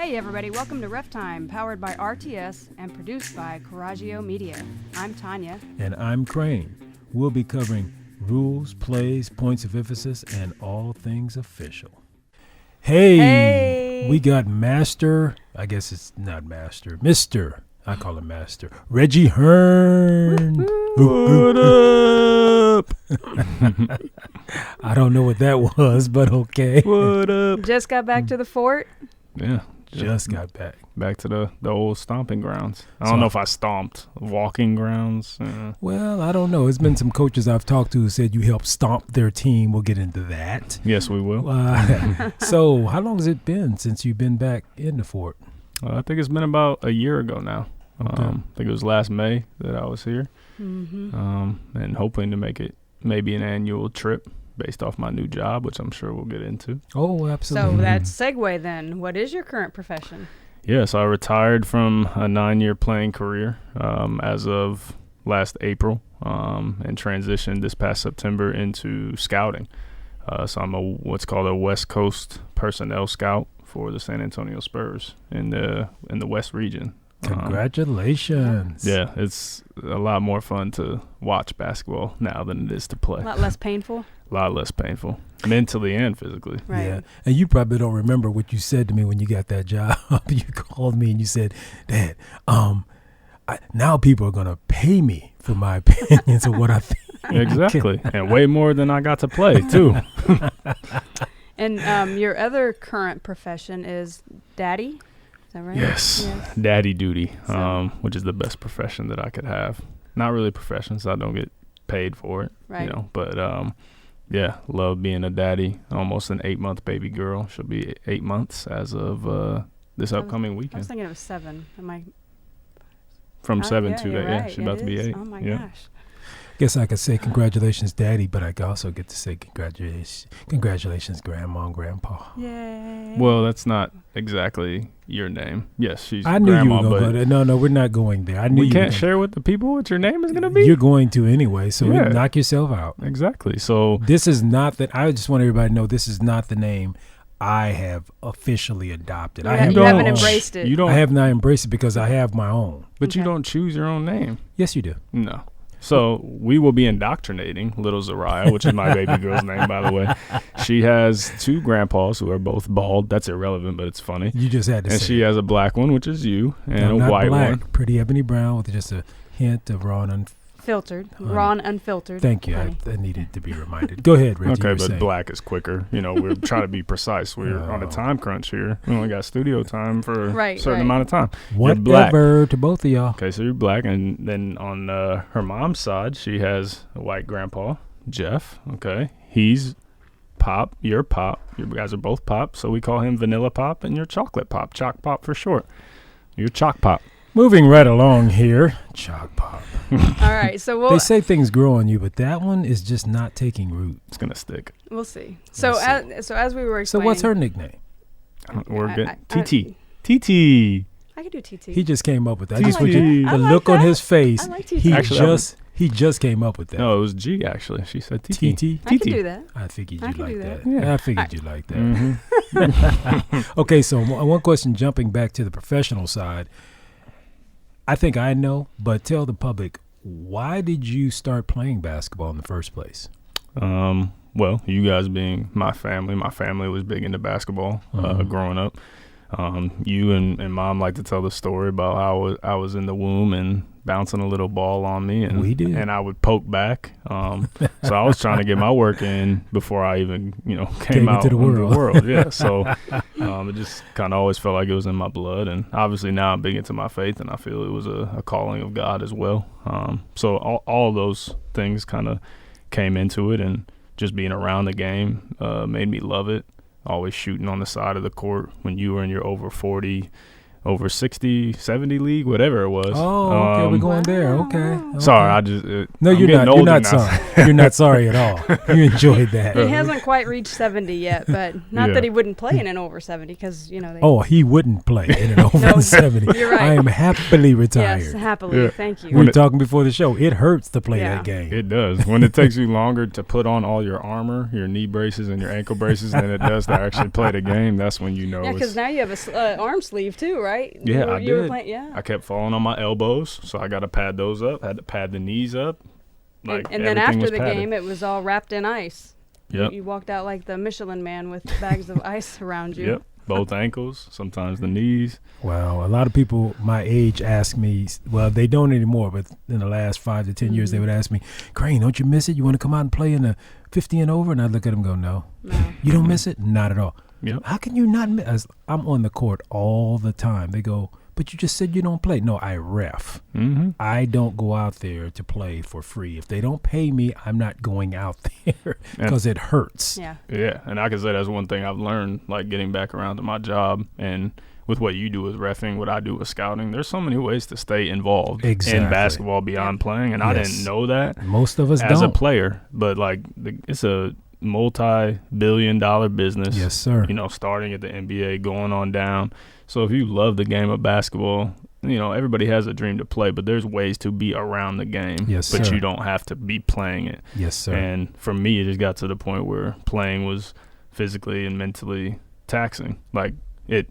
Hey everybody, welcome to Ref Time, powered by RTS and produced by Coraggio Media. I'm Tanya. And I'm Crane. We'll be covering rules, plays, points of emphasis, and all things official. Hey! We got Master, I guess it's not Master, Mr. I call him Master, Reggie Hearn. What up? I don't know what that was, but okay. What up? Just got back to the fort. Yeah. Just got back. Back to the old stomping grounds. I don't know if I stomped. Walking grounds. Well, I don't know. There's been some coaches I've talked to who said you helped stomp their team. We'll get into that. Yes, we will. So how long has it been since you've been back in the fort? I think it's been about a year ago now. Okay. I think it was last May that I was here. Mm-hmm. And hoping to make it maybe an annual trip based off my new job, which I'm sure we'll get into. Oh, absolutely. So that's segue then. What is your current profession? Yes, I retired from a 9-year playing career as of last April and transitioned this past September into scouting. So I'm what's called a West Coast personnel scout for the San Antonio Spurs in the West region. Congratulations. Yeah, it's a lot more fun to watch basketball now than it is to play. A lot less painful? A lot less painful, mentally and physically. Right. Yeah. And you probably don't remember what you said to me when you got that job. You called me and you said, Dad, now people are going to pay me for my opinions of what I think. Exactly. And way more than I got to play, too. And your other current profession is daddy? Is that right? Yes. Daddy duty, which is the best profession that I could have. Not really a profession, so I don't get paid for it. Right. But yeah, love being a daddy. Almost an 8-month baby girl. She'll be 8 months as of this upcoming I weekend. was thinking it was 7. From 7 yeah, to you're 8. right. Yeah, she's about to be 8. Oh my yeah. gosh. Guess I could say congratulations, Daddy, but I also get to say congratulations, Grandma and Grandpa. Yay. Well, that's not exactly your name. Yes, she's I knew grandma, you were going to but go there. No, we're not going there. I knew we you can't share with the people what your name is going to be. You're going to anyway, so Yeah. knock yourself out. Exactly. So This is not that. I just want everybody to know this is not the name I have officially adopted. You haven't embraced it. You don't. I have not embraced it because I have my own. But you Okay. don't choose your own name. Yes, you do. No. So we will be indoctrinating little Zariah, which is my baby girl's name, by the way. She has 2 grandpas who are both bald. That's irrelevant, but it's funny. You just had to And say she it. has a black one, which is you, and I'm a not white black, one. pretty ebony brown with just a hint of raw and Filtered. Raw and unfiltered. Thank you. Honey. I needed to be reminded. Go ahead, Reggie. you Okay, were but saying. black is quicker. We're trying to be precise. We're on a time crunch here. We only got studio time for a certain amount of time. You're black. Whatever to both of y'all. Okay, so you're black, and then on her mom's side, she has a white grandpa, Jeff. Okay, he's Pop. You're Pop. You guys are both Pop, so we call him Vanilla Pop, and you're Chocolate Pop, Chalk Pop for short. You're Chalk Pop. Moving right along here. Chalk pop. All right. So They say things grow on you, but that one is just not taking root. It's gonna stick. we'll see. So Let's as we were So explaining. what's her nickname? We're good. I- TT. TT. I could do TT. He just came up with that. I Just like want you, that. the I like look on that. his face. I like TT. He Actually, he just came up with that. No, it was G actually. She said TT. TT. I can do that. I figured I you'd can like do that. that. Yeah. I figured you'd like that. Mm-hmm. Okay, so one question, jumping back to the professional side. I think I know, but tell the public, why did you start playing basketball in the first place? Well, you guys being my family was big into basketball growing up. You and Mom like to tell the story about how I was in the womb and bouncing a little ball on me, and We did. and I would poke back. So I was trying to get my work in before I even came out into the into world. Yeah, so it just kind of always felt like it was in my blood, and obviously now I'm big into my faith, and I feel it was a calling of God as well. So all of those things kind of came into it, and just being around the game made me love it. Always shooting on the side of the court when you were in your over 40 over 60, 70 league, whatever it was. Oh, okay, we're going there. Okay. Sorry, I just no, I'm you're getting not. You're older not now. sorry. You're not sorry at all. You enjoyed that. He hasn't quite reached 70 yet, but not Yeah. that he wouldn't play in an over 70 because they, He wouldn't play in an over No, 70. you're right. I am happily retired. yes, happily. Yeah. Thank We you. were talking before the show. It hurts to play Yeah. that game. It does. When it takes you longer to put on all your armor, your knee braces and your ankle braces than it does to actually play the game, that's when you know Yeah, because now you have a arm sleeve too, right? Yeah, you were did. playing, yeah. I kept falling on my elbows, so I got to pad those up. Had to pad the knees up. Like, and then everything after was the padded. game, it was all wrapped in ice. Yep. You walked out like the Michelin man with bags of ice around you. Yep. Both ankles, sometimes the knees. Wow. A lot of people my age ask me, well, they don't anymore, but in the last 5 to 10 years, they would ask me, Crane, don't you miss it? You want to come out and play in the 50 and over? And I'd look at them and go, no. You don't miss it? Not at all. Yep. How can you not miss? I'm on the court all the time. They go, but you just said you don't play. No, I ref. Mm-hmm. I don't go out there to play for free. If they don't pay me, I'm not going out there because it hurts. Yeah. Yeah, and I can say that's one thing I've learned, like getting back around to my job and with what you do with reffing, what I do with scouting. There's so many ways to stay involved in basketball beyond playing, and I didn't know that. Most of us as don't. a player, but like it's a multi-billion-dollar business. Yes, sir. Starting at the NBA, going on down. So if you love the game of basketball, everybody has a dream to play, but there's ways to be around the game. Yes, but sir. you don't have to be playing it. Yes, sir. And for me, it just got to the point where playing was physically and mentally taxing. Like it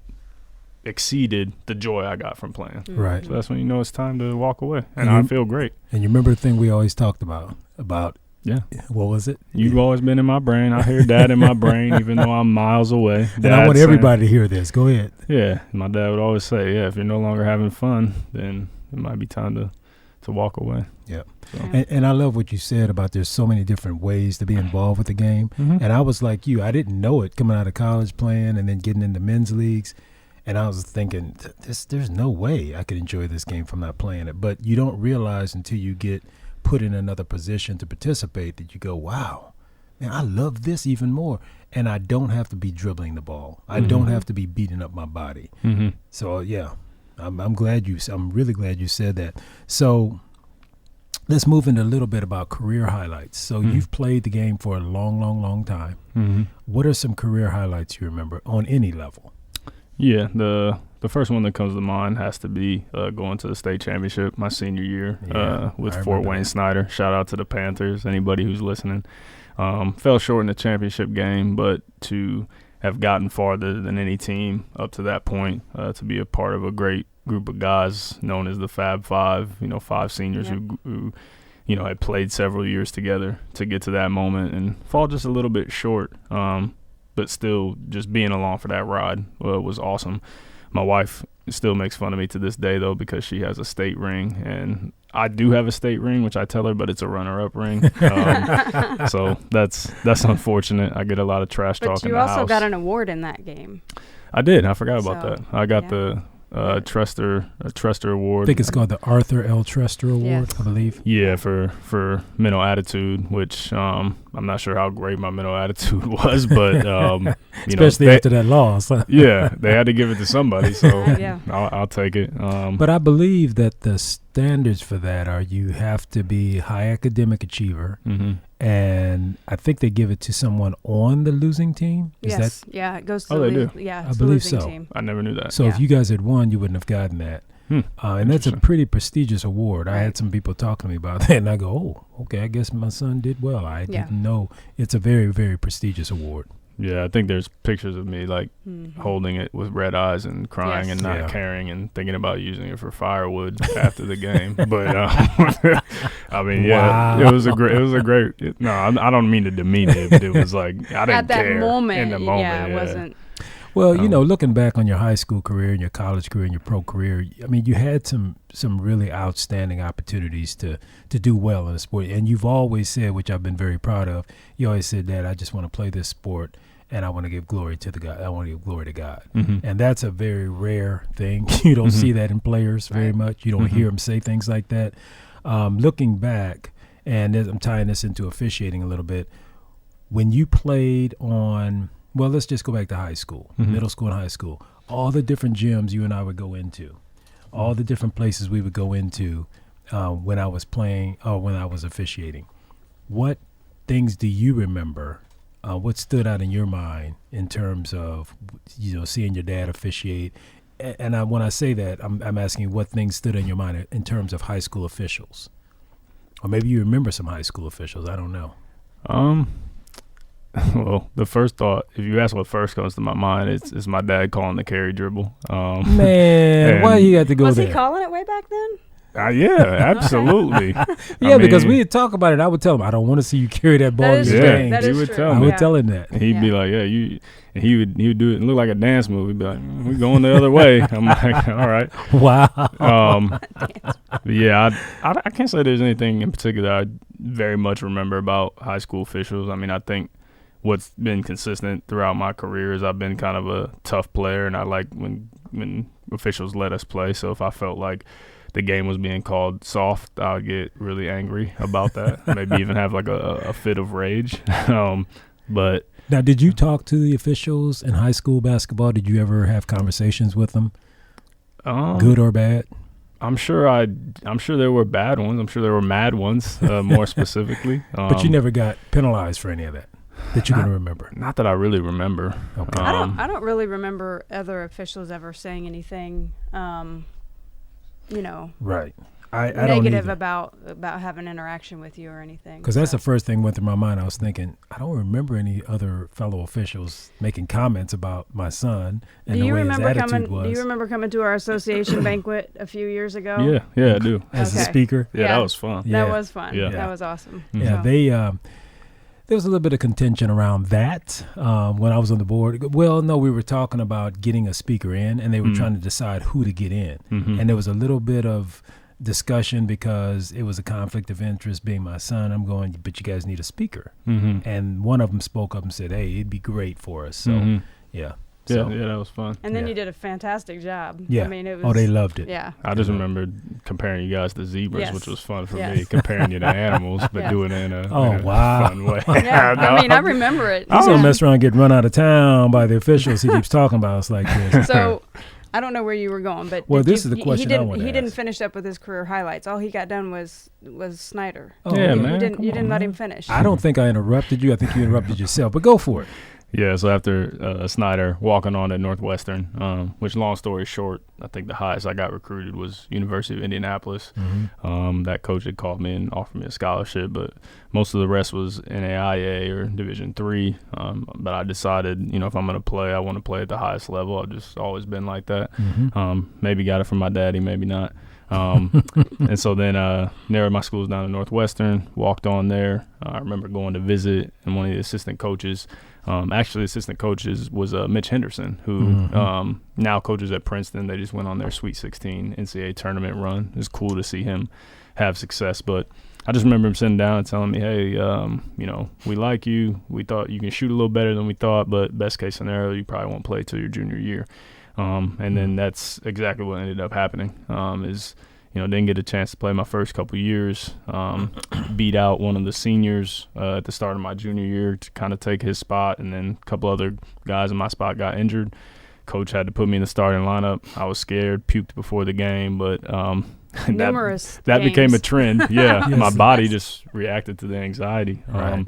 exceeded the joy I got from playing. Right. So that's when you know it's time to walk away. And And I feel great. And you remember the thing we always talked about yeah. What was it? You've always been in my brain. I hear dad in my brain, even though I'm miles away. And I want everybody to hear this. Go ahead. Yeah. My dad would always say, if you're no longer having fun, then it might be time to walk away. Yeah. So. And I love what you said about there's so many different ways to be involved with the game. Mm-hmm. And I was like you. I didn't know it coming out of college playing and then getting into men's leagues. And I was thinking, there's no way I could enjoy this game if I'm not playing it. But you don't realize until you get put in another position to participate that you go, wow, man, I love this even more. And I don't have to be dribbling the ball. I don't have to be beating up my body. Mm-hmm. So, yeah, I'm really glad you said that. So let's move into a little bit about career highlights. So you've played the game for a long, long, long time. Mm-hmm. What are some career highlights you remember on any level? Yeah, the first one that comes to mind has to be going to the state championship my senior year with Fort Wayne Snyder. Shout out to the Panthers, anybody who's listening. Fell short in the championship game, but to have gotten farther than any team up to that point, to be a part of a great group of guys known as the Fab Five, 5 seniors who had played several years together to get to that moment and fall just a little bit short. But still just being along for that ride was awesome. My wife still makes fun of me to this day, though, because she has a state ring. And I do have a state ring, which I tell her, but it's a runner-up ring. So that's unfortunate. I get a lot of trash talk in the house. But you also got an award in that game. I did. I forgot about So, that. I got the Trester Award. I think it's called the Arthur L. Trester Award, Yes. I believe. Yeah, for mental attitude, which I'm not sure how great my mental attitude was, but Especially after that loss. yeah, they had to give it to somebody, so Yeah. I'll take it. But I believe that the standards for that are you have to be high academic achiever, and I think they give it to someone on the losing team. Is Yes. Yeah, it goes to Oh, the they do? Yeah, I it's the believe losing so. team. I never knew that. that? So if Yeah. you guys had won, you wouldn't have gotten that. And that's a Interesting. pretty prestigious award. I Right. had some people talking to me about that, and I go, oh, okay, I guess my son did well. I Yeah. didn't know. It's a very, very prestigious award. Yeah, I think there's pictures of me like holding it with red eyes and crying Yes. and not Yeah. caring and thinking about using it for firewood after the game. But I mean, yeah, Wow. it was a great. No, I don't mean to demean it, but it was like I didn't At that care moment, in the moment. yeah, it wasn't. Well, looking back on your high school career and your college career and your pro career, I mean, you had some really outstanding opportunities to do well in the sport. And you've always said, which I've been very proud of, you always said, Dad, I just want to play this sport and I want to give glory to God. I want to give glory to God. And that's a very rare thing. You don't see that in players very much. You don't hear them say things like that. Looking back, and I'm tying this into officiating a little bit, when you played on, well, let's just go back to high school, middle school and high school. all the different gyms you and I would go into, all the different places we would go into when I was playing or when I was officiating, what things do you remember? What stood out in your mind in terms of, seeing your dad officiate? And when I say that, I'm asking what things stood in your mind in terms of high school officials. Or maybe you remember some high school officials. I don't know. Well, the first thought, if you ask what first comes to my mind, it's my dad calling the carry dribble. Man, why you got to go was there? he calling it way back then? Yeah, absolutely. Yeah, because we would talk about it. I would tell him, I don't want to see you carry that ball in your game. He would tell me. I would tell him that. He'd be like, yeah, you. And he would do it and look like a dance move. He'd be like, we're going the other way. I'm like, all right. Wow. Yeah, I can't say there's anything in particular I very much remember about high school officials. I mean, I think what's been consistent throughout my career is I've been kind of a tough player, and I like when officials let us play. So if I felt like the game was being called soft, I would get really angry about that. Maybe even have like a fit of rage. But now, did you talk to the officials in high school basketball? Did you ever have conversations with them, good or bad? I'm sure there were bad ones. I'm sure there were mad ones, more specifically. But you never got penalized for any of that you can remember? Not that I really remember. Okay. I don't really remember other officials ever saying anything, right. I negative don't about having interaction with you or anything. Because that's the first thing went through my mind. I was thinking, I don't remember any other fellow officials making comments about my son and the way his attitude was. Do you remember coming to our association banquet a few years ago? Yeah, I do. As a speaker? Yeah, that was fun. That was fun. Yeah. That was awesome. Yeah, So. there was a little bit of contention around that when I was on the board. Well, no, we were talking about getting a speaker in, and they were trying to decide who to get in. Mm-hmm. And there was a little bit of discussion because it was a conflict of interest being my son. I'm going, but you guys need a speaker. Mm-hmm. And one of them spoke up and said, hey, it'd be great for us. So, yeah. So, yeah, that was fun. And then you did a fantastic job. Yeah. I mean, it was. Oh, they loved it. Yeah. I just remember comparing you guys to zebras, which was fun for me. Yes. Comparing you to animals, but doing it in a fun way. Yeah, I mean, I remember it. He's going to mess around and get run out of town by the officials. He keeps talking about us like this. So, I don't know where you were going, but this is the question I want to ask. He didn't finish up with his career highlights. All he got done was Snyder. Oh, yeah, okay. man. You didn't let him finish. I don't think I interrupted you. I think you interrupted yourself, but go for it. Yeah, so after Snyder walking on at Northwestern, which long story short, I think the highest I got recruited was University of Indianapolis. Mm-hmm. That coach had called me and offered me a scholarship, but most of the rest was NAIA or Division III. But I decided, if I'm going to play, I want to play at the highest level. I've just always been like that. Mm-hmm. Maybe got it from my daddy, maybe not. And so then narrowed my schools down to Northwestern, walked on there. I remember going to visit, and one of the assistant coaches, actually assistant coaches was Mitch Henderson, who now coaches at Princeton. They just went on their Sweet 16 NCAA tournament run. It was cool to see him have success, but I just remember him sitting down and telling me, hey, we like you. We thought you can shoot a little better than we thought, but best case scenario, you probably won't play till your junior year. And then that's exactly what ended up happening, didn't get a chance to play my first couple years, beat out one of the seniors at the start of my junior year to kind of take his spot, and then a couple other guys in my spot got injured. Coach had to put me in the starting lineup. I was scared, puked before the game, but that became a trend. Yeah, Yes. My body just reacted to the anxiety. Right.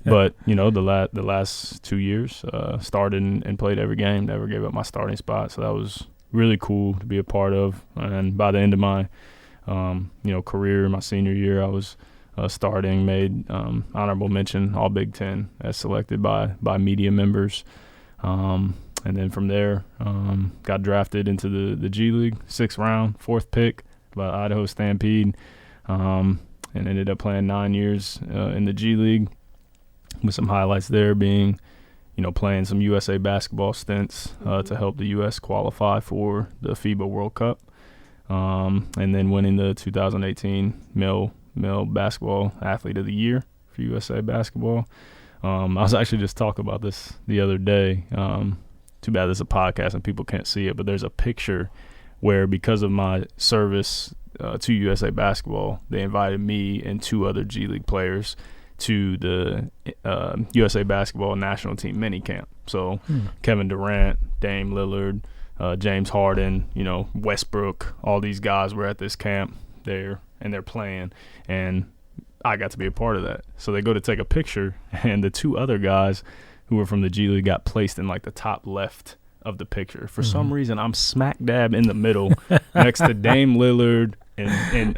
But the last 2 years, started and played every game. Never gave up my starting spot, so that was really cool to be a part of. And by the end of my career, my senior year, I was starting, made honorable mention All Big Ten as selected by media members. And then from there, got drafted into the G League, 6th round, 4th pick by Idaho Stampede, and ended up playing 9 years in the G League, with some highlights there being, playing some USA basketball stints to help the U.S. qualify for the FIBA World Cup, and then winning the 2018 male basketball athlete of the year for USA basketball. I was actually just talking about this the other day. Too bad this is a podcast and people can't see it, but there's a picture where, because of my service to USA basketball, they invited me and 2 other G League players to the USA basketball national team mini camp. So Kevin Durant, Dame Lillard, James Harden, Westbrook, all these guys were at this camp there, and they're playing, and I got to be a part of that. So they go to take a picture, and the two other guys who were from the G League got placed in like the top left of the picture. For some reason, I'm smack dab in the middle next to Dame Lillard and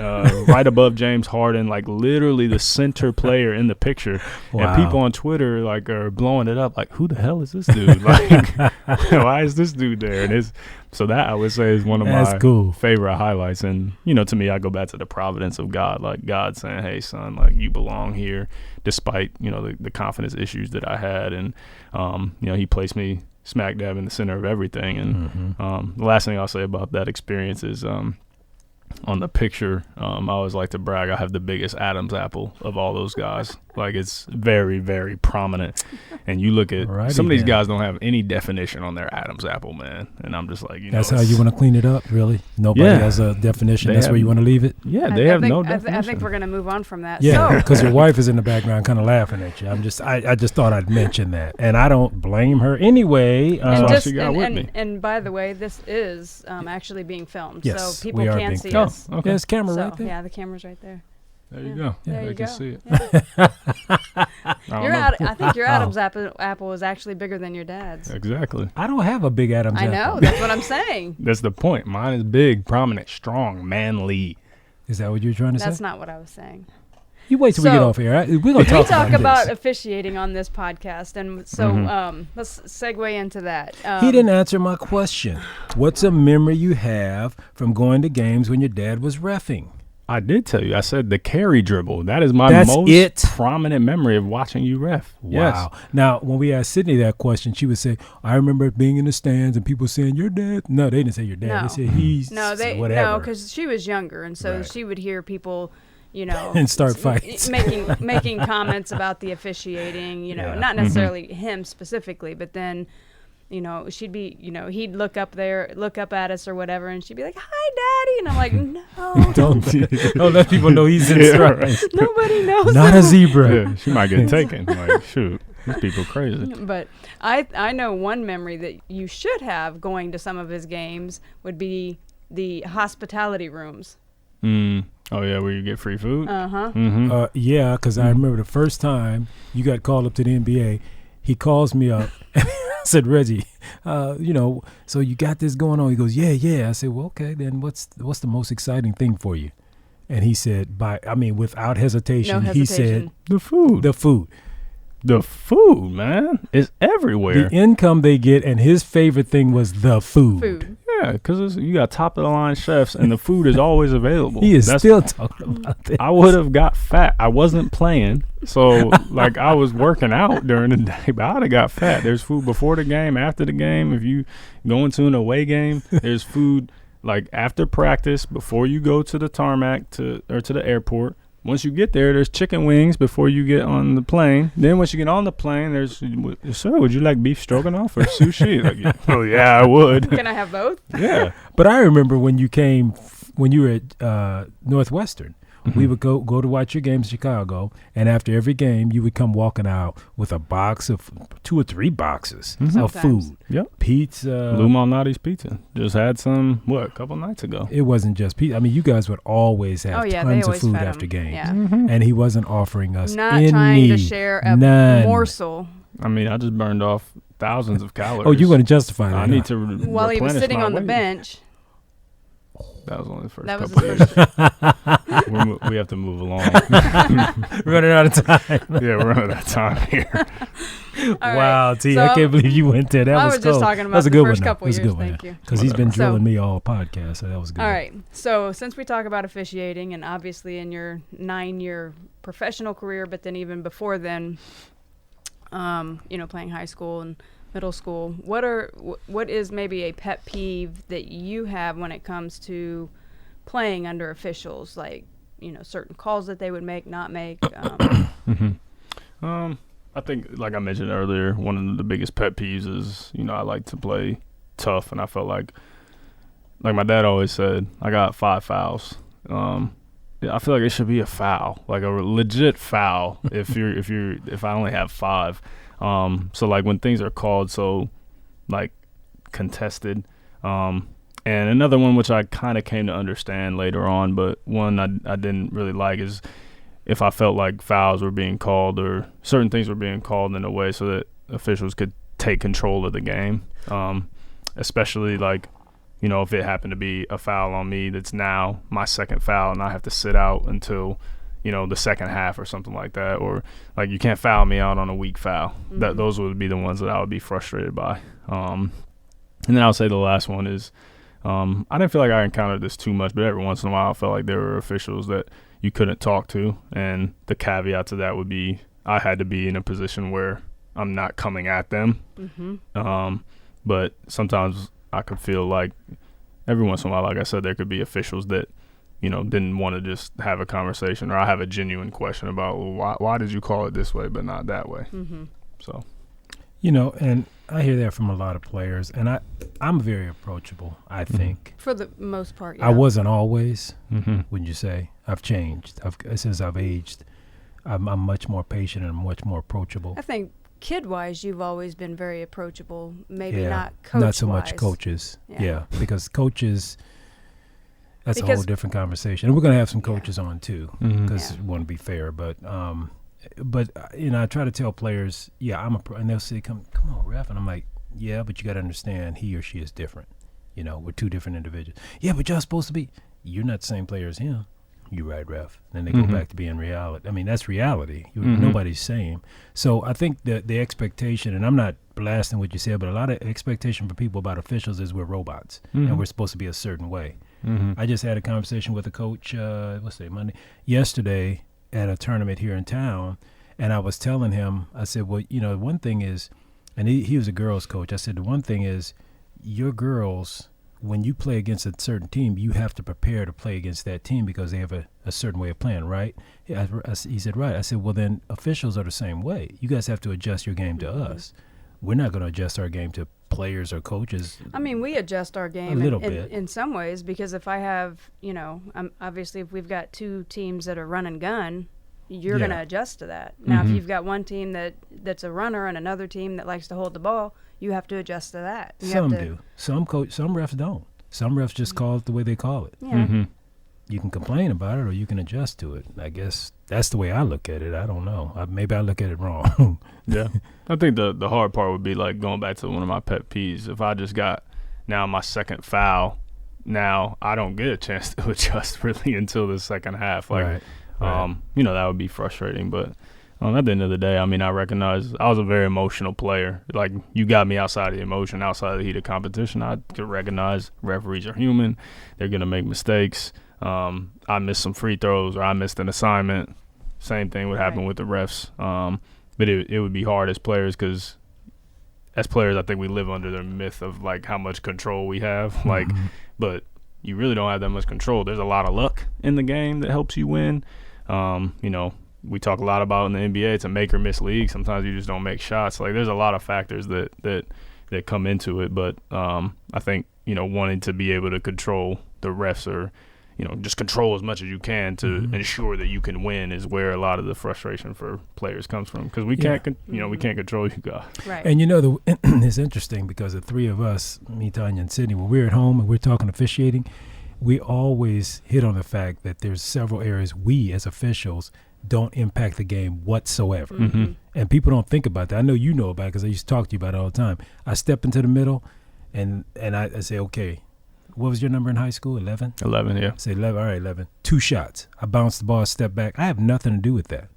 right above James Harden, like literally the center player in the picture. Wow. And people on Twitter like are blowing it up like, who the hell is this dude? Like, why is this dude there? And so that I would say is one of my favorite highlights. And, to me, I go back to the providence of God, like God saying, hey, son, like you belong here despite, the confidence issues that I had. And, he placed me smack dab in the center of everything. And the last thing I'll say about that experience is on the picture, I always like to brag I have the biggest Adam's apple of all those guys. Like, it's very, very prominent. And you look at some of these guys don't have any definition on their Adam's apple, man. And I'm just like, that's how you want to clean it up, really? Nobody has a definition. That's where you want to leave it? Yeah, they have no definition. I think we're going to move on from that. Yeah, because your wife is in the background kind of laughing at you. I just thought I'd mention that. And I don't blame her anyway. She got with me. And by the way, this is actually being filmed. Yes, so people can see us. Oh, okay. There's camera right there. Yeah, the camera's right there. There you go. There you can see it. Yeah. I think your Adam's apple is actually bigger than your dad's. Exactly. I don't have a big Adam's apple. I know. That's what I'm saying. That's the point. Mine is big, prominent, strong, manly. Is that what you're trying to say? That's not what I was saying. You wait till we get off here. Right? We're going to talk about officiating on this podcast, and so let's segue into that. He didn't answer my question. What's a memory you have from going to games when your dad was reffing? I did tell you. I said the carry dribble. That is my most prominent memory of watching you ref. Wow. Yes. Now, when we asked Sydney that question, she would say, I remember being in the stands and people saying, your dad. No, they didn't say your dad. No. They said he's whatever. No, because she was younger, and so she would hear people, and start fights. making comments about the officiating, not necessarily him specifically, but then she'd be, he'd look up at us or whatever, and she'd be like, hi, Daddy. And I'm like, no. don't let people know he's in stride. Right. Nobody knows. Not a zebra. Yeah, she might get taken. Like, shoot, these people crazy. But I know one memory that you should have going to some of his games would be the hospitality rooms. Oh, yeah, where you get free food? Uh-huh. Yeah, because I remember the first time you got called up to the NBA, he calls me up and said, Reggie, so you got this going on. He goes, yeah. I said, well, okay, then what's the most exciting thing for you? And he said, without hesitation, he said, the food. The food, man, is everywhere. The income they get, and his favorite thing was the food. Yeah, because you got top-of-the-line chefs, and the food is always available. He is still talking about this. I would have got fat. I wasn't playing, so, I was working out during the day, but I would have got fat. There's food before the game, after the game. If you go into an away game, there's food, after practice, before you go to the tarmac to the airport. Once you get there, there's chicken wings before you get on the plane. Then once you get on the plane, there's, sir, would you like beef stroganoff or sushi? Oh, yeah, I would. Can I have both? Yeah. But I remember when you were at Northwestern, we would go to watch your games in Chicago, and after every game, you would come walking out with a box of 2 or 3 boxes of food. Yep. Pizza. Lou Malnati's pizza. Just had some, a couple nights ago. It wasn't just pizza. You guys would always have tons of food after games. Yeah. And he wasn't offering us not trying to share a morsel. I just burned off thousands of calories. Oh, you're going to justify that. I need to while he was sitting on the bench. That was only the first couple years. We have to move along. Running out of time. Yeah, we're running out of time here. Wow, T, I can't believe you went there. I was just talking about the first couple years. Thank you. Because he's been drilling me all podcast, so that was good. All right. So since we talk about officiating, and obviously in your 9-year professional career, but then even before then, playing high school and middle school, what is maybe a pet peeve that you have when it comes to playing under officials, like certain calls that they would make, not make? I think, like I mentioned earlier, one of the biggest pet peeves is I like to play tough, and I felt like my dad always said, I got 5 fouls. I feel like it should be a foul, like a legit foul, if I only have 5. So when things are called so contested, And another one which I kind of came to understand later on, but one I didn't really like is if I felt like fouls were being called or certain things were being called in a way so that officials could take control of the game, especially like, you know, if it happened to be a foul on me that's now my second foul and I have to sit out until, you know, the second half or something like that, or like you can't foul me out on a weak foul. Those would be the ones that I would be frustrated by. And then I would say the last one is I didn't feel like I encountered this too much, but every once in a while I felt like there were officials that you couldn't talk to, and the caveat to that would be I had to be in a position where I'm not coming at them. But sometimes I could feel like every once in a while, like I said, there could be officials that, you know, didn't want to just have a conversation, or I have a genuine question about, well, why did you call it this way but not that way? So, you know, and I hear that from a lot of players, and I'm very approachable, I think. For the most part, yeah. I wasn't always, wouldn't you say? I've changed. Since I've aged, I'm much more patient and much more approachable. I think kid-wise, you've always been very approachable. Maybe not coach-wise. Not so much coaches. Yeah, because coaches, that's a whole different conversation. And we're going to have some coaches on too, because we want to be fair. But you know, I try to tell players, I'm a pro, and they'll say, "Come on, ref," and I'm like, "Yeah, but you got to understand, he or she is different. You know, we're two different individuals. Yeah, but y'all supposed to be. You're not the same player as him. You right, ref." And then they go back to being reality. I mean, that's reality. Nobody's same. So I think the expectation, and I'm not blasting what you said, but a lot of expectation for people about officials is we're robots and we're supposed to be a certain way. I just had a conversation with a coach, Monday, yesterday at a tournament here in town, and I was telling him, I said, well, you know, one thing is, and he was a girls coach. I said, the one thing is your girls, when you play against a certain team, you have to prepare to play against that team because they have a certain way of playing, right? He said, right. I said, well, then officials are the same way. You guys have to adjust your game to us. We're not going to adjust our game to players or coaches. I mean, we adjust our game a little bit in some ways, because if I have, you know, obviously if we've got two teams that are run and gun, you're going to adjust to that. Now, if you've got one team that's a runner and another team that likes to hold the ball, you have to adjust to that. Some do. Some refs don't. Some refs just call it the way they call it. Yeah. You can complain about it or you can adjust to it. I guess that's the way I look at it. I don't know. Maybe I look at it wrong. Yeah. I think the hard part would be like going back to one of my pet peeves. If I just got now my second foul, now I don't get a chance to adjust really until the second half. Like, right. You know, that would be frustrating. But at the end of the day, I mean, I recognize I was a very emotional player. Like, you got me outside of the emotion, outside of the heat of competition. I could recognize referees are human. They're going to make mistakes. I missed some free throws or I missed an assignment. Same thing would happen with the refs. But it would be hard as players because as players, I think we live under the myth of, like, how much control we have. Like, but you really don't have that much control. There's a lot of luck in the game that helps you win. You know, we talk a lot about in the NBA, it's a make or miss league. Sometimes you just don't make shots. Like, there's a lot of factors that come into it. But I think, you know, wanting to be able to control the refs or, you know, just control as much as you can to ensure that you can win is where a lot of the frustration for players comes from. Because we can't, we can't control you guys. Right. And, you know, it's interesting because the three of us, me, Tanya, and Sydney, when we're at home and we're talking officiating, we always hit on the fact that there's several areas we as officials don't impact the game whatsoever. And people don't think about that. I know you know about it because I used to talk to you about it all the time. I step into the middle and I say, okay, what was your number in high school? 11? 11, yeah. I say 11. All right, 11. 2 shots. I bounce the ball, step back. I have nothing to do with that.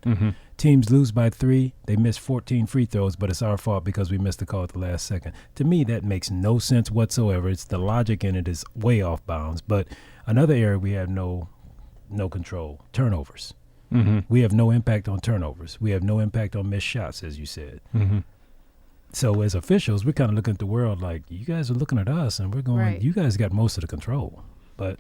Teams lose by 3. They miss 14 free throws, but it's our fault because we missed the call at the last second. To me, that makes no sense whatsoever. It's the logic in it is way off bounds. But another area we have no control, turnovers. We have no impact on turnovers. We have no impact on missed shots, as you said. So as officials, we're kind of looking at the world like, you guys are looking at us, and we're going, you guys got most of the control. But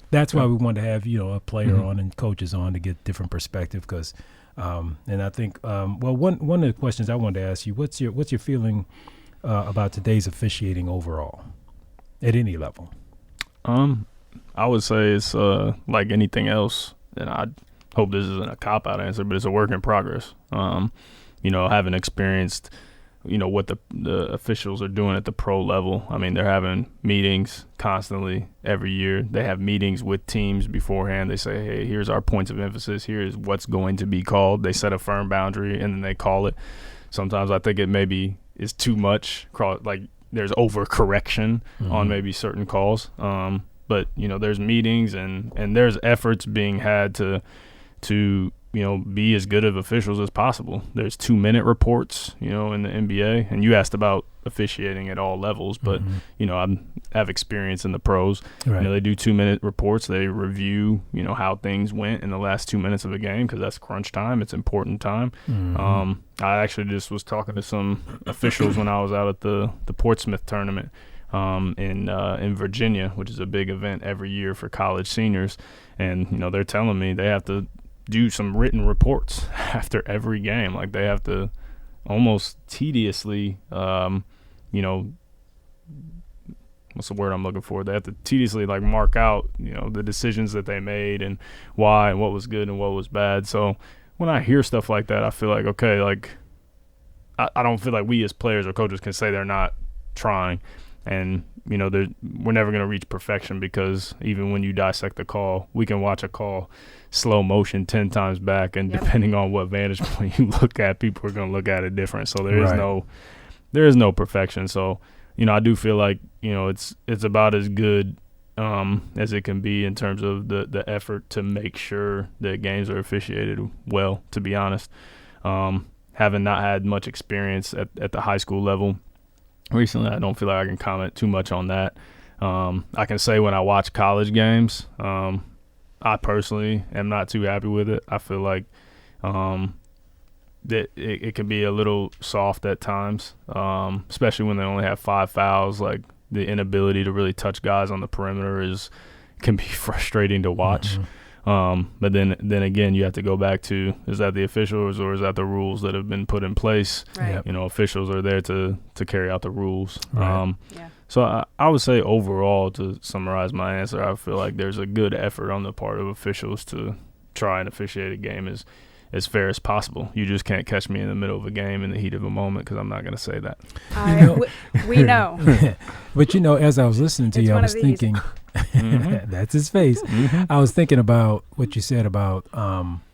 that's why we wanted to have, you know, a player on and coaches on to get different perspective. Because, and I think, one of the questions I wanted to ask you, what's your feeling about today's officiating overall, at any level? I would say it's like anything else, and I hope this isn't a cop-out answer, but it's a work in progress. You know, having experienced what the officials are doing at the pro level. I mean, they're having meetings constantly every year. They have meetings with teams beforehand. They say, hey, here's our points of emphasis. Here's what's going to be called. They set a firm boundary, and then they call it. Sometimes I think it maybe is too much, like there's overcorrection on maybe certain calls. But, there's meetings and there's efforts being had to be as good of officials as possible. There's 2-minute reports, in the NBA. And you asked about officiating at all levels, but, I have experience in the pros. Right. They do 2-minute reports. They review, how things went in the last 2 minutes of a game because that's crunch time. It's important time. I actually just was talking to some officials when I was out at the Portsmouth tournament in Virginia, which is a big event every year for college seniors. And, they're telling me they have to do some written reports after every game. Like they have to almost tediously, what's the word I'm looking for? They have to tediously mark out, the decisions that they made and why and what was good and what was bad. So when I hear stuff like that, I feel like, okay, I don't feel like we as players or coaches can say they're not trying. And, we're never going to reach perfection because even when you dissect the call, we can watch a call slow motion 10 times back. And depending on what vantage point you look at, people are going to look at it different. So there is no perfection. So, I do feel like, it's about as good as it can be in terms of the effort to make sure that games are officiated well, to be honest. Having not had much experience at the high school level recently, I don't feel like I can comment too much on that. I can say when I watch college games, I personally am not too happy with it. I feel like that it can be a little soft at times, especially when they only have 5 fouls. Like the inability to really touch guys on the perimeter can be frustrating to watch. But then again, you have to go back to, is that the officials or is that the rules that have been put in place? Right. Officials are there to carry out the rules. Right. So I would say overall, to summarize my answer, I feel like there's a good effort on the part of officials to try and officiate a game as fair as possible. You just can't catch me in the middle of a game in the heat of a moment because I'm not going to say that. We know. But, as I was listening to you, I was thinking, that's his face. I was thinking about what you said about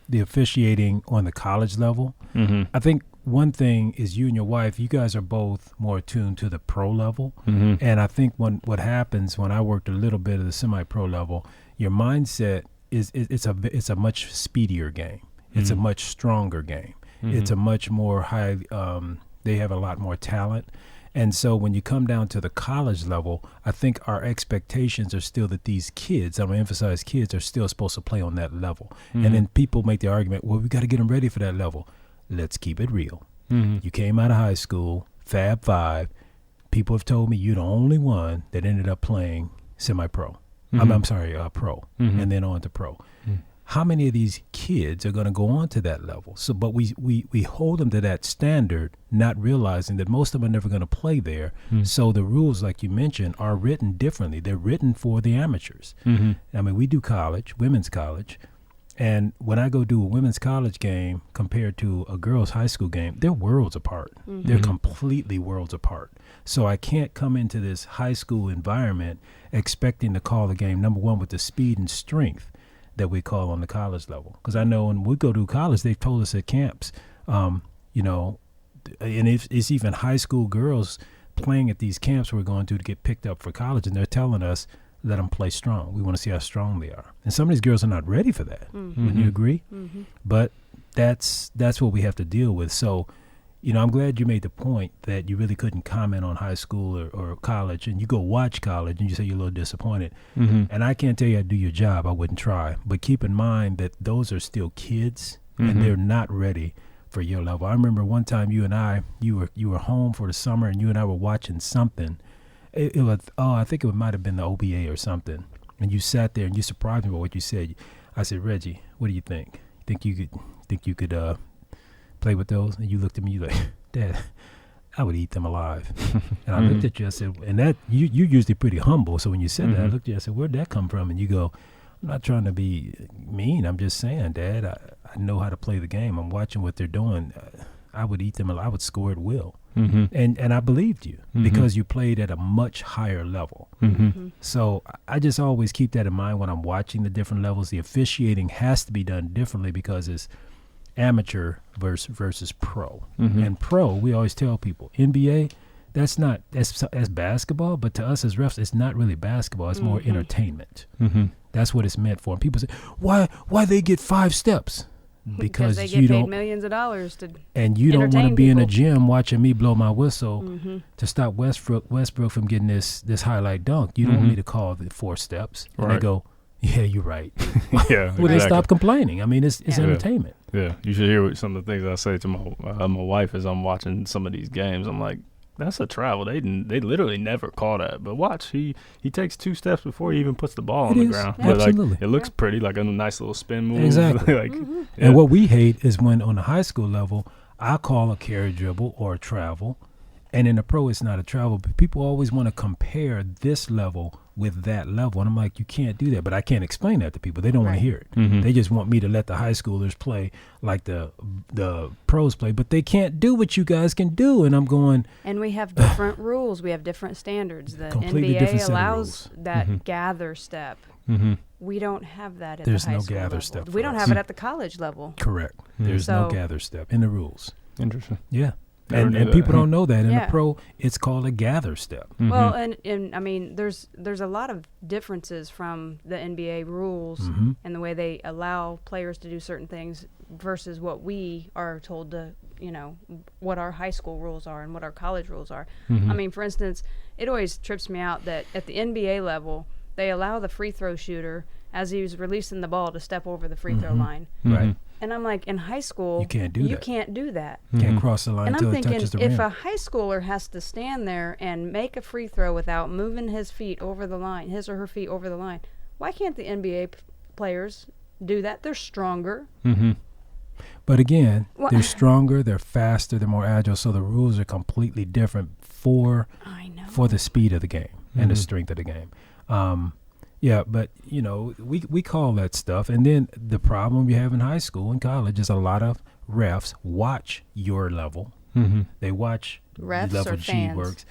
the officiating on the college level. I think one thing is you and your wife, you guys are both more attuned to the pro level. And I think what happens when I worked a little bit of the semi-pro level, your mindset is it's a much speedier game. It's a much stronger game. It's a much more high, they have a lot more talent. And so when you come down to the college level, I think our expectations are still that these kids, I'm going to emphasize kids, are still supposed to play on that level. And then people make the argument, well, we got to get them ready for that level. Let's keep it real. You came out of high school, Fab Five. People have told me you're the only one that ended up playing semi-pro. I'm sorry, pro, and then on to pro. How many of these kids are going to go on to that level? So, but we hold them to that standard, not realizing that most of them are never going to play there. So the rules, like you mentioned, are written differently. They're written for the amateurs. I mean, we do college, women's college, and when I go do a women's college game compared to a girls' high school game, they're worlds apart. They're completely worlds apart. So I can't come into this high school environment expecting to call the game, number one, with the speed and strength that we call on the college level. Because I know when we go to college, they've told us at camps, and it's even high school girls playing at these camps we're going to get picked up for college, and they're telling us, let them play strong. We want to see how strong they are. And some of these girls are not ready for that. Wouldn't you agree? But that's what we have to deal with. So, I'm glad you made the point that you really couldn't comment on high school or college, and you go watch college and you say you're a little disappointed. And I can't tell you I'd do your job. I wouldn't try. But keep in mind that those are still kids, and they're not ready for your level. I remember one time you were home for the summer, and you and I were watching something. It was, I think it might have been the OBA or something. And you sat there and you surprised me by what you said. I said, Reggie, what do you think? Think you could play with those? And you looked at me, you like, Dad, I would eat them alive. And I looked at you, I said, and that you're usually pretty humble. So when you said that, I looked at you, I said, where'd that come from? And you go, I'm not trying to be mean. I'm just saying, Dad, I know how to play the game. I'm watching what they're doing. I would eat them alive. I would score at will. And I believed you because you played at a much higher level. So I just always keep that in mind when I'm watching the different levels. The officiating has to be done differently because it's amateur versus pro. And pro, we always tell people, NBA, that's basketball, but to us as refs, it's not really basketball. It's more entertainment. That's what it's meant for. And people say, why they get 5 steps? Because they get paid millions of dollars to and you don't want to be people in a gym watching me blow my whistle to stop Westbrook from getting this highlight dunk. You don't want me to call the 4 steps. And they go, yeah, you're right. Well, they stop complaining. I mean, it's entertainment. Yeah, you should hear some of the things I say to my wife as I'm watching some of these games. I'm like, that's a travel. They literally never call that. But watch, he takes 2 steps before he even puts the ball on the ground. Yeah, absolutely. Like, it looks pretty, like a nice little spin move. Exactly. And what we hate is when on the high school level, I call a carry dribble or a travel, and in the pro it's not a travel. But people always want to compare this level with that level, and I'm like, you can't do that. But I can't explain that to people. They don't want to hear it. They just want me to let the high schoolers play like the pros play, but they can't do what you guys can do. And I'm going. And we have different rules. We have different standards. The NBA allows that gather step. We don't have that at There's the high no school gather level. step. We don't have it at the college level. Correct. There's no gather step in the rules. Interesting. Yeah. And people don't know that. In the pro, it's called a gather step. Well, and I mean, there's a lot of differences from the NBA rules and the way they allow players to do certain things versus what we are told to, what our high school rules are and what our college rules are. I mean, for instance, it always trips me out that at the NBA level, they allow the free throw shooter, as he was releasing the ball, to step over the free throw line. Right. And I'm like, in high school, you can't do that. Can't cross the line and until I'm it thinking, touches the rim. if a high schooler has to stand there and make a free throw without moving his feet over the line, his or her feet over the line, why can't the NBA players do that? They're stronger. But again, they're stronger, they're faster, they're more agile, so the rules are completely different for the speed of the game and the strength of the game. Yeah, but, we call that stuff. And then the problem you have in high school and college is a lot of refs watch your level. They watch refs the level or G fans? works.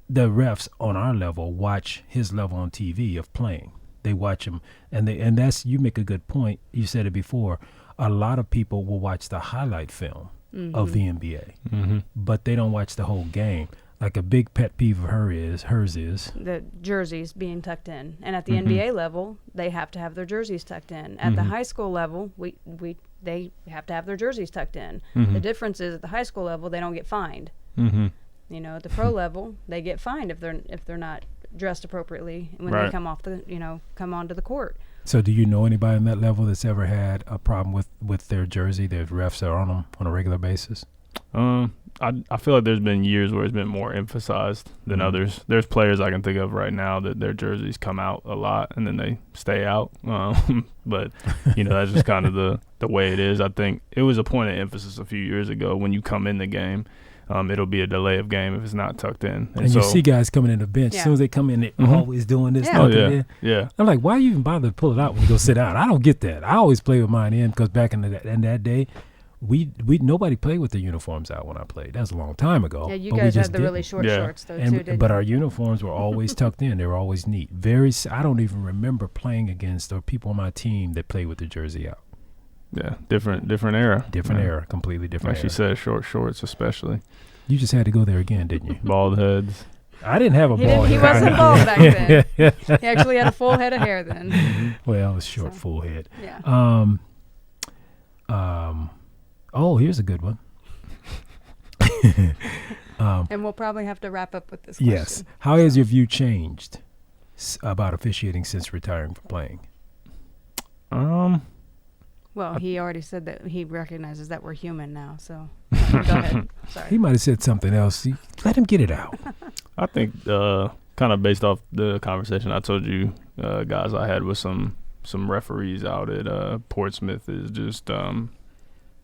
The refs on our level watch his level on TV of playing. They watch him. And that's, you make a good point. You said it before. A lot of people will watch the highlight film of the NBA, but they don't watch the whole game. Like a big pet peeve of hers is the jerseys being tucked in, and at the NBA level, they have to have their jerseys tucked in. At the high school level, they have to have their jerseys tucked in. The difference is at the high school level, they don't get fined. At the pro level, they get fined if they're not dressed appropriately when they come onto the court. So, do you know anybody on that level that's ever had a problem with their jersey? Their refs are on them on a regular basis. I feel like there's been years where it's been more emphasized than others. There's players I can think of right now that their jerseys come out a lot and then they stay out. But, that's just kind of the way it is. I think it was a point of emphasis a few years ago when you come in the game. It'll be a delay of game if it's not tucked in. And so, you see guys coming in the bench. As soon as they come in, they're always doing this. Yeah. I'm like, why you even bother to pull it out when you go sit down? I don't get that. I always play with mine in because back in that day, we nobody played with their uniforms out when I played. That was a long time ago. Yeah, you guys had the really short shorts though too, didn't but you? our uniforms were always tucked in. They were always neat. I don't even remember playing against or people on my team that played with their jersey out. Yeah, different era. Different era, completely different. Like she said, short shorts especially. You just had to go there again, didn't you? Bald heads. I didn't have a bald head. He wasn't bald back then. He actually had a full head of hair then. Well, it was short, full head. Yeah. Oh, here's a good one. And we'll probably have to wrap up with this question. Yes. How has your view changed about officiating since retiring from playing? Well, he already said that he recognizes that we're human now, so go ahead. Sorry. He might have said something else. Let him get it out. I think kind of based off the conversation I told you guys I had with some referees out at Portsmouth is just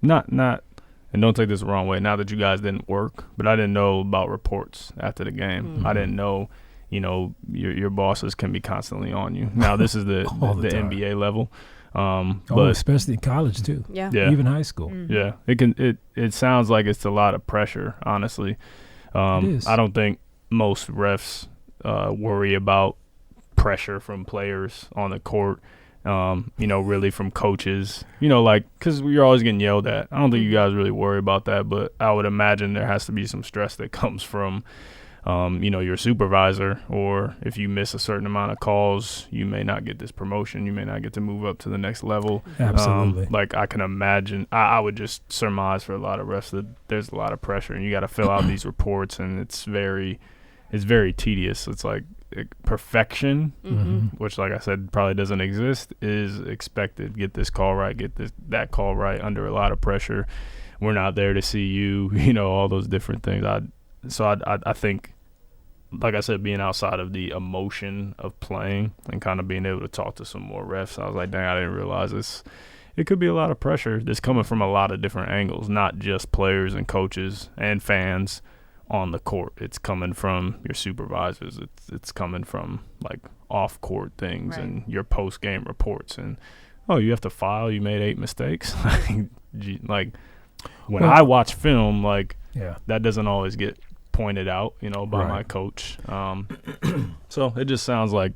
not and don't take this the wrong way, not that you guys didn't work, but I didn't know about reports after the game. I didn't know, your bosses can be constantly on you. Now this is the NBA level. But especially in college too. Yeah. Even high school. Yeah. It sounds like it's a lot of pressure, honestly. I don't think most refs worry about pressure from players on the court, really from coaches, because you're always getting yelled at. I don't think you guys really worry about that, but I would imagine there has to be some stress that comes from, your supervisor, or if you miss a certain amount of calls, you may not get this promotion. You may not get to move up to the next level. Absolutely. I can imagine, I would just surmise for a lot of refs that there's a lot of pressure, and you got to fill out these reports, and it's very tedious. It's like perfection, which, like I said, probably doesn't exist, is expected. Get this call right, get that call right under a lot of pressure. We're not there to see you, all those different things. I think, like I said, being outside of the emotion of playing and kind of being able to talk to some more refs, I was like, dang, I didn't realize this. It could be a lot of pressure that's coming from a lot of different angles, not just players and coaches and fans on the court. It's coming from your supervisors. It's coming from like off court things, right, and your post game reports, and you have to file, you made 8 mistakes. When I watch film, that doesn't always get pointed out, by my coach. So it just sounds like,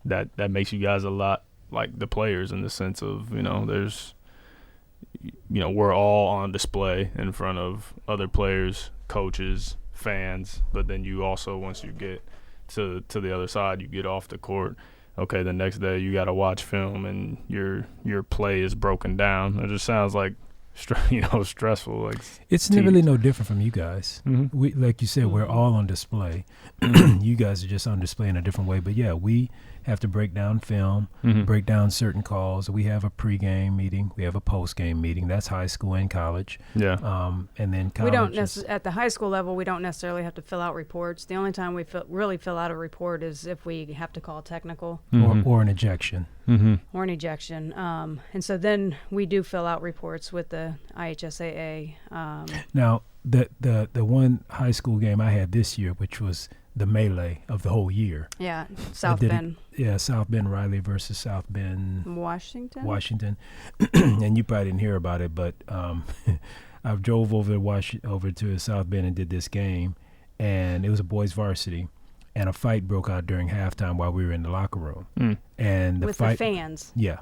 that makes you guys a lot like the players, in the sense of, there's, we're all on display in front of other players, coaches, fans, but then you also, once you get to the other side, you get off the court, okay, the next day you got to watch film and your play is broken down. It just sounds like stressful. It's really no different from you guys. We, like you said, we're all on display. You guys are just on display in a different way. But yeah, we have to break down film, break down certain calls. We have a pregame meeting. We have a postgame meeting. That's high school and college. Yeah. And then college. We don't at the high school level, we don't necessarily have to fill out reports. The only time we really fill out a report is if we have to call technical. Or an ejection. Or an ejection. And so then we do fill out reports with the IHSAA. Now, the one high school game I had this year, which was the melee of the whole year. Yeah, South Bend. South Bend Riley versus South Bend Washington. And you probably didn't hear about it, but I drove over to South Bend and did this game, and it was a boys varsity, and a fight broke out during halftime while we were in the locker room. And the fans. Yeah.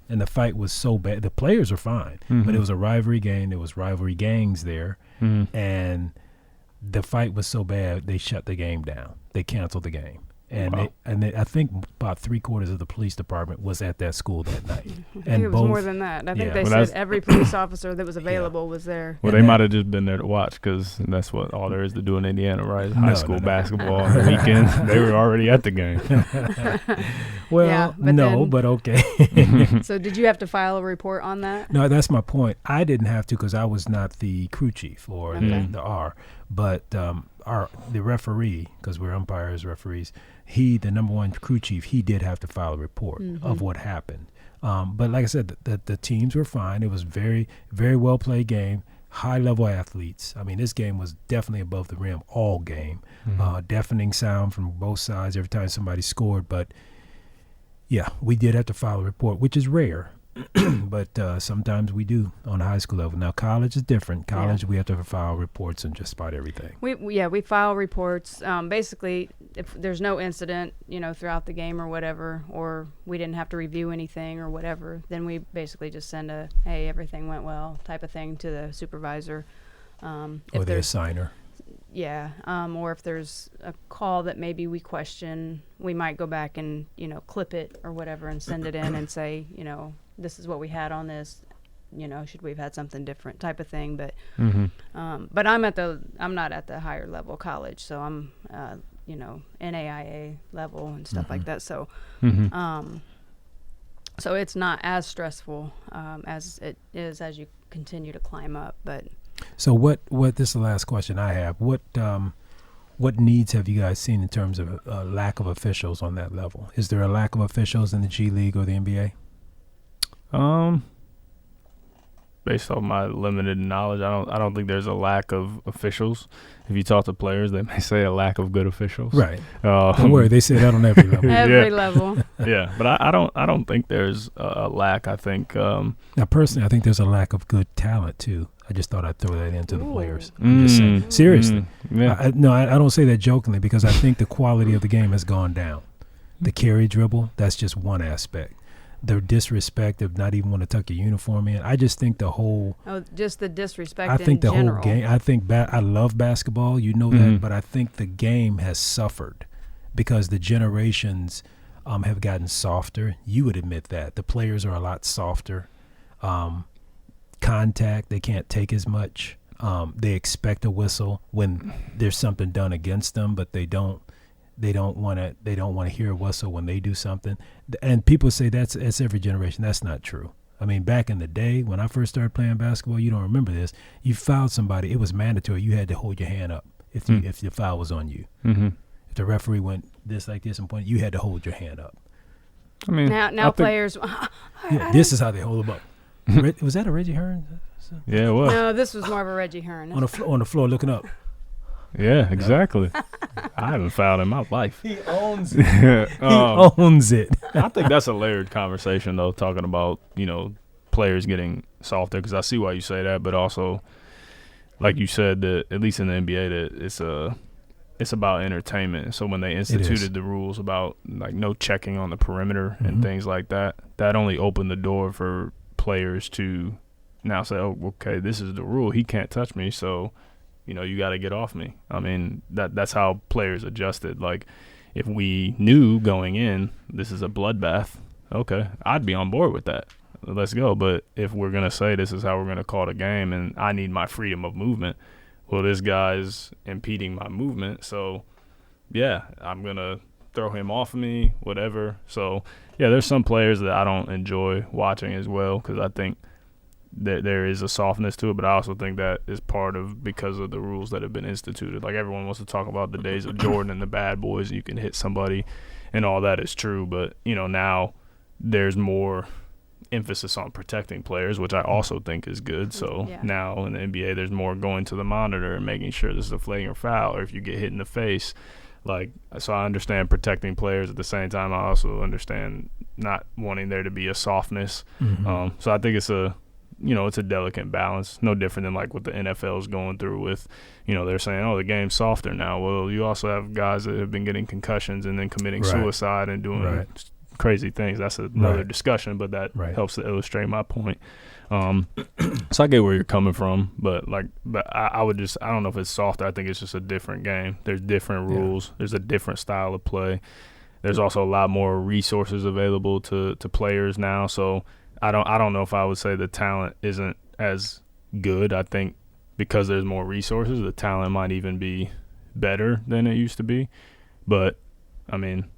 And the fight was so bad. The players were fine, but it was a rivalry game. There was rivalry gangs there, and the fight was so bad they shut the game down. They canceled the game. And I think about 3/4 of the police department was at that school that night. I think it was more than that. I think they said every police officer that was available was there. Well, they might have just been there to watch, because that's what all there is to do in Indiana, right? High school basketball on the weekends. They were already at the game. But okay. So did you have to file a report on that? No, that's my point. I didn't have to, because I was not the crew chief or the R. But the referee, because we're umpires, referees, the number one crew chief, he did have to file a report of what happened. But like I said, the teams were fine. It was very, very well played game, high level athletes. I mean, this game was definitely above the rim all game. Deafening sound from both sides every time somebody scored. But yeah, we did have to file a report, which is rare. But sometimes we do on the high school level. Now, college is different. College, we have to file reports on just about everything. We file reports. Basically, if there's no incident, throughout the game or whatever, or we didn't have to review anything or whatever, then we basically just send a, hey, everything went well type of thing to the supervisor. Or the assigner. Yeah, or if there's a call that maybe we question, we might go back and, clip it or whatever and send it in and say, this is what we had on this, should we have had something different type of thing. But but I'm not at the higher level college, so I'm NAIA level and stuff like that. So so it's not as stressful as it is as you continue to climb up. But so what this is the last question I have. What needs have you guys seen in terms of lack of officials on that level? Is there a lack of officials in the G League or the NBA? Based on my limited knowledge, I don't think there's a lack of officials. If you talk to players, they may say a lack of good officials. Right. Don't worry, they say that on every level. Every level. Yeah, but I don't think there's a lack. I think now personally, I think there's a lack of good talent too. I just thought I'd throw that into the players. I'm just saying, seriously. Yeah. I don't say that jokingly because I think the quality of the game has gone down. The carry dribble, that's just one aspect. The disrespect of not even want to tuck your uniform in. I just think the whole. Just the disrespect. I think in the general. whole game. I think I love basketball. You know that, but I think the game has suffered because the generations have gotten softer. You would admit that the players are a lot softer. Contact, they can't take as much. They expect a whistle when there's something done against them, but they don't want to hear a whistle when they do something. And people say that's every generation. That's not true. I mean, back in the day when I first started playing basketball, you don't remember this. You fouled somebody, it was mandatory. You had to hold your hand up if the foul was on you. Mm-hmm. If the referee went like this and pointed, you had to hold your hand up. I mean, now players. This is how they hold them up. Was that a Reggie Hearn? Yeah, it was. No, this was more of a Reggie Hearn. On the floor looking up. Yeah, exactly. I haven't fouled in my life. He owns it. He owns it. I think that's a layered conversation, though, talking about, players getting softer, because I see why you say that, but also, like you said, that at least in the NBA, that it's about entertainment. So when they instituted the rules about, like, no checking on the perimeter and things like that, that only opened the door for players to now say, oh, okay, this is the rule. He can't touch me, so – you got to get off me. I mean, that's how players adjusted. Like, if we knew going in, this is a bloodbath, okay, I'd be on board with that. Let's go. But if we're going to say this is how we're going to call the game and I need my freedom of movement, well, this guy's impeding my movement. So, yeah, I'm going to throw him off of me, whatever. So, yeah, there's some players that I don't enjoy watching as well because I think there is a softness to it, but I also think that is part of because of the rules that have been instituted. Like, everyone wants to talk about the days of Jordan and the bad boys, you can hit somebody, and all that is true. But, now there's more emphasis on protecting players, which I also think is good. So now in the NBA, there's more going to the monitor and making sure this is a flagrant foul, or if you get hit in the face. Like, so I understand protecting players. At the same time, I also understand not wanting there to be a softness. So I think it's it's a delicate balance, no different than like what the NFL is going through with, they're saying, oh, the game's softer now. Well, you also have guys that have been getting concussions and then committing suicide and doing crazy things. That's another discussion, but that helps to illustrate my point. So I get where you're coming from, but I don't know if it's softer. I think it's just a different game. There's different rules. There's a different style of play. There's also a lot more resources available to players now. So I don't know if I would say the talent isn't as good. I think because there's more resources, the talent might even be better than it used to be. But, I mean,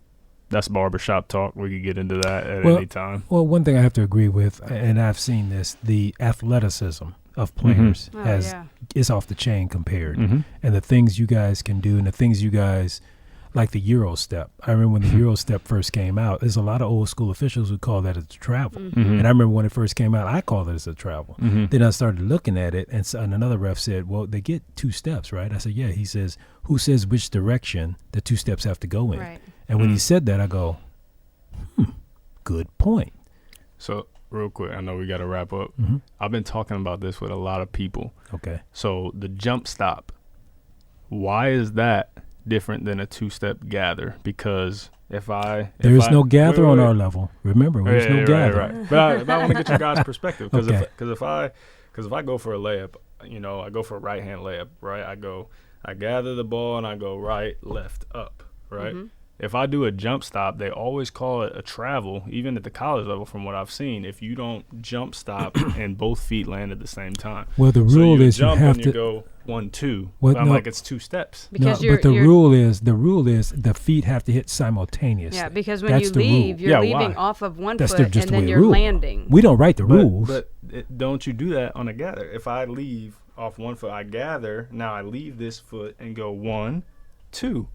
that's barbershop talk. We could get into that at any time. Well, one thing I have to agree with, and I've seen this, the athleticism of players is off the chain compared. And the things you guys can do and the things you guys – like the Euro step. I remember when the Euro step first came out, there's a lot of old school officials who call that a travel. And I remember when it first came out, I called it as a travel. Then I started looking at it, and another ref said, well, they get 2 steps, right? I said, yeah. He says, who says which direction the 2 steps have to go in? Right. And when he said that, I go, good point. So real quick, I know we got to wrap up. I've been talking about this with a lot of people. Okay. So the jump stop, why is that different than a 2-step gather? Because there is no gather on our level. Remember, there's no gather. Right. But I want to get your guys' perspective because if I go for a layup, I go for a right hand layup, right? I gather the ball and I go right, left, up, right? If I do a jump stop, they always call it a travel, even at the college level from what I've seen, if you don't jump stop and both feet land at the same time. Well, the rule is you have to go 1-2. Well, I'm like, it's 2 steps. Because but the rule is the feet have to hit simultaneously. Yeah, because when you leave, you're leaving off of one foot and then you're landing. We don't write the rules. But don't you do that on a gather? If I leave off one foot, I gather, now I leave this foot and go 1, 2.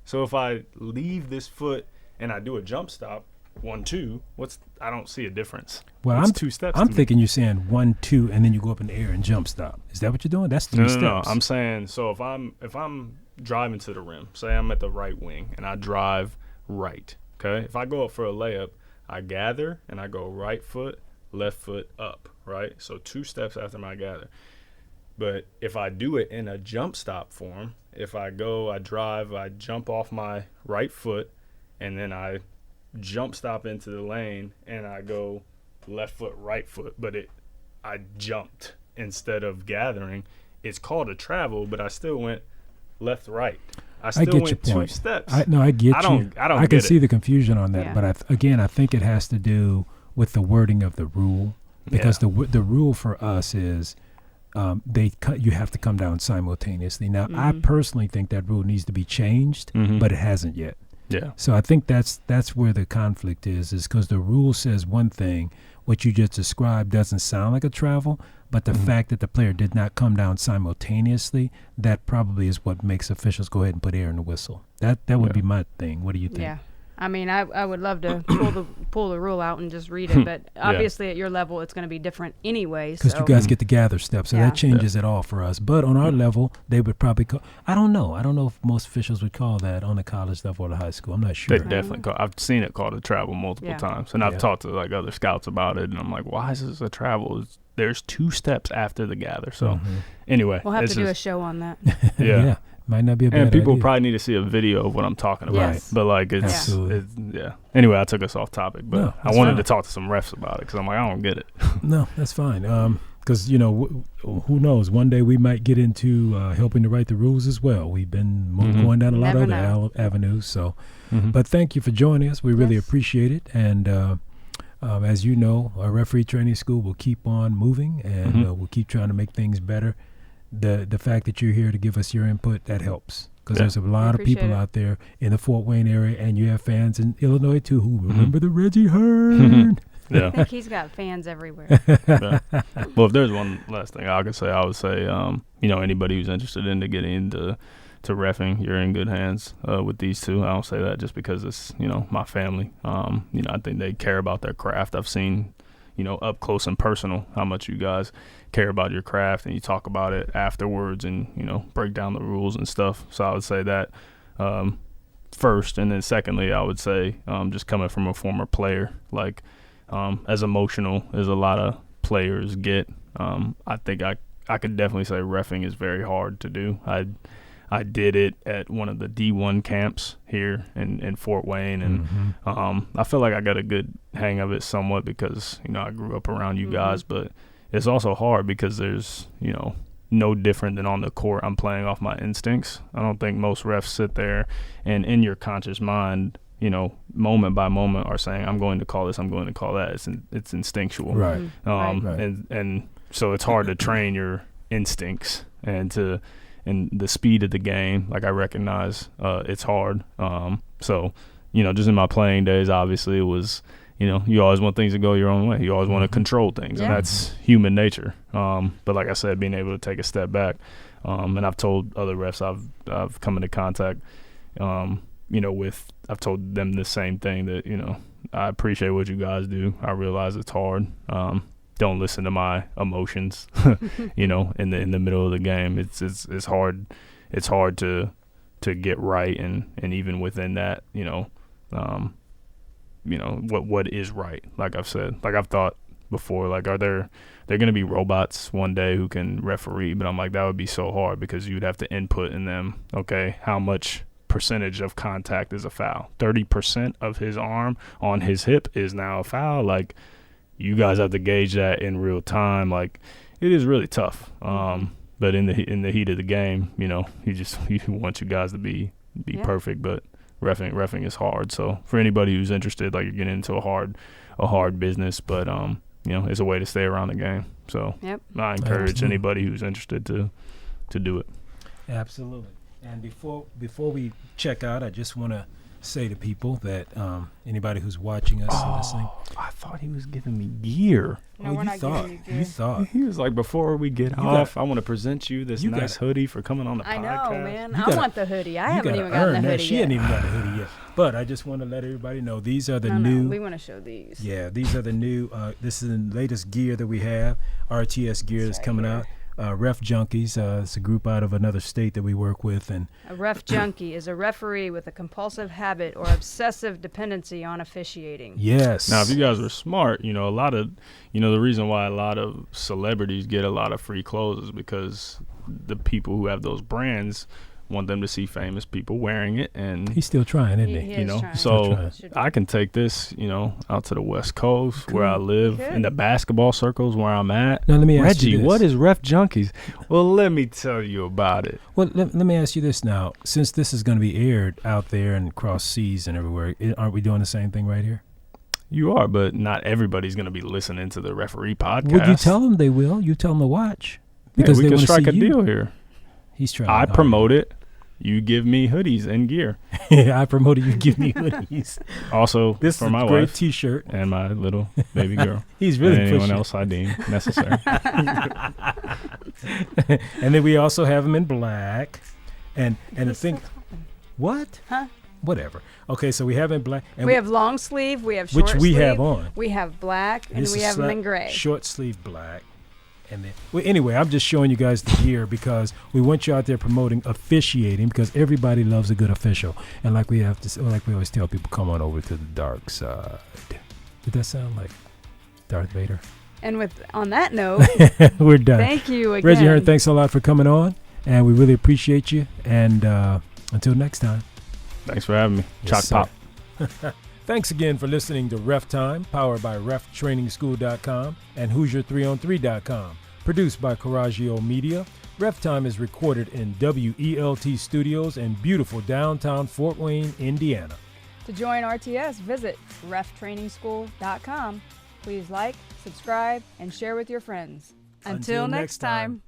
So if I leave this foot and I do a jump stop, 1, 2, I don't see a difference. Well, I'm 2 steps. I'm thinking you're saying 1, 2, and then you go up in the air and jump stop. Is that what you're doing? That's 3 steps. No. I'm saying, so if I'm driving to the rim, say I'm at the right wing and I drive right, okay? If I go up for a layup, I gather and I go right foot, left foot up, right? So 2 steps after my gather. But if I do it in a jump stop form, if I drive, I jump off my right foot, and then I jump stop into the lane, and I go left foot, right foot, but I jumped instead of gathering. It's called a travel, but I still went left, right. I still went 2 steps. I get you. I can see the confusion on that, but I think it has to do with the wording of the rule, because the rule for us is you have to come down simultaneously. Now, I personally think that rule needs to be changed, but it hasn't yet. Yeah. So I think that's where the conflict is because the rule says one thing, what you just described doesn't sound like a travel, but the fact that the player did not come down simultaneously, that probably is what makes officials go ahead and put air in the whistle. That would be my thing. What do you think? Yeah. I mean, I would love to pull the rule out and just read it, but obviously at your level it's going to be different anyway. Because you guys get the gather step, so that changes it all for us. But on our level, they would probably call. I don't know if most officials would call that on the college level or the high school. I'm not sure. They definitely call. I've seen it called a travel multiple times, and I've talked to like other scouts about it, and I'm like, why is this a travel? There's 2 steps after the gather. So anyway, we'll have to do a show on that. Yeah. Might not be a bad idea. And people probably need to see a video of what I'm talking about. Yes. But like it's Anyway, I took us off topic, but I wanted to talk to some refs about it because I'm like, I don't get it. No, that's fine. Because who knows? One day we might get into helping to write the rules as well. We've been going down a lot of other avenues. So, but thank you for joining us. We really appreciate it. And as you know, our referee training school will keep on moving, and we'll keep trying to make things better. The fact that you're here to give us your input, that helps, because there's a lot of people out there in the Fort Wayne area, and you have fans in Illinois too who remember the Reggie Hearn. I think he's got fans everywhere. Well, if there's one last thing I would say, anybody who's interested in getting into reffing, you're in good hands with these two. I don't say that just because it's my family. I think they care about their craft. I've seen up close and personal how much you guys care about your craft, and you talk about it afterwards and break down the rules and stuff. So I would say that first, and then secondly I would say just coming from a former player, like as emotional as a lot of players get, I think I could definitely say reffing is very hard to do. I did it at one of the D1 camps here in Fort Wayne, and I feel like I got a good hang of it somewhat because I grew up around you guys, but it's also hard because there's no different than on the court. I'm playing off my instincts. I don't think most refs sit there and in your conscious mind, moment by moment are saying, I'm going to call this, I'm going to call that. It's instinctual, right? And so it's hard to train your instincts and the speed of the game. Like I recognize it's hard. So just in my playing days, obviously it was, you always want things to go your own way. You always want to control things, and that's human nature. But like I said, being able to take a step back, and I've told other refs I've come into contact, I've told them the same thing, that I appreciate what you guys do. I realize it's hard. Don't listen to my emotions, in the middle of the game. It's hard. It's hard to get right, and even within that, what is right. Like I've said, like I've thought before, like are there going to be robots one day who can referee? But I'm like, that would be so hard because you'd have to input in them, okay, how much percentage of contact is a foul? 30% of his arm on his hip is now a foul. Like, you guys have to gauge that in real time. Like, it is really tough. But in the heat of the game, he wants you guys to be perfect. But reffing is hard. So for anybody who's interested, like, you're getting into a hard business, but it's a way to stay around the game. So I encourage anybody who's interested to do it. Absolutely. And before we check out, I just want to say to people that anybody who's watching us and listening. I thought he was giving me gear. No, we're not giving you gear. You thought. He was like, before we get off, I want to present you this nice hoodie for coming on the podcast. I know, man. I want the hoodie. I haven't even gotten the hoodie She yet. hadn't even got the hoodie yet. But I just want to let everybody know these are the new. We want to show these. Yeah, these are the new. This is the latest gear that we have. RTS gear that's coming out. Ref Junkies. It's a group out of another state that we work with. And a ref junkie is a referee with a compulsive habit or obsessive dependency on officiating. Yes. Now, if you guys were smart, a lot of, the reason why a lot of celebrities get a lot of free clothes is because the people who have those brands want them to see famous people wearing it, and he's still trying, isn't he? Trying. So I can take this, out to the West Coast where I live, in the basketball circles where I'm at. Now let me ask Reggie, you this. what is Ref Junkies? Well, let me tell you about it. Well, let me ask you this now. Since this is going to be aired out there and across seas and everywhere, aren't we doing the same thing right here? You are, but not everybody's going to be listening to the referee podcast. Would you tell them they will? You tell them to watch because we they can want to strike see a you. deal here. He's trying. I promote it. You give me hoodies and gear. Yeah, I promoted you. Give me hoodies. Also, this for is my a great wife T-shirt and my little baby girl. He's really and anyone pushing else I deem necessary. And then we also have them in black, and the thing. What? Huh? Whatever. Okay, so we have in black. And we have long sleeve. We have short which sleeve. we have on. We have black, and This we is have them in gray. Short sleeve black. And then, well, anyway, I'm just showing you guys the gear because we want you out there promoting officiating because everybody loves a good official. And like we always tell people, come on over to the dark side. Did that sound like Darth Vader? And on that note, we're done. Thank you again. Reggie Hearn, thanks a lot for coming on, and we really appreciate you. And until next time. Thanks for having me. Yes, Chalk Pop. Thanks again for listening to Ref Time, powered by RefTrainingschool.com and Hoosier3on3.com. Produced by Coraggio Media, Ref Time is recorded in WELT Studios in beautiful downtown Fort Wayne, Indiana. To join RTS, visit reftrainingschool.com. Please like, subscribe, and share with your friends. Until next time.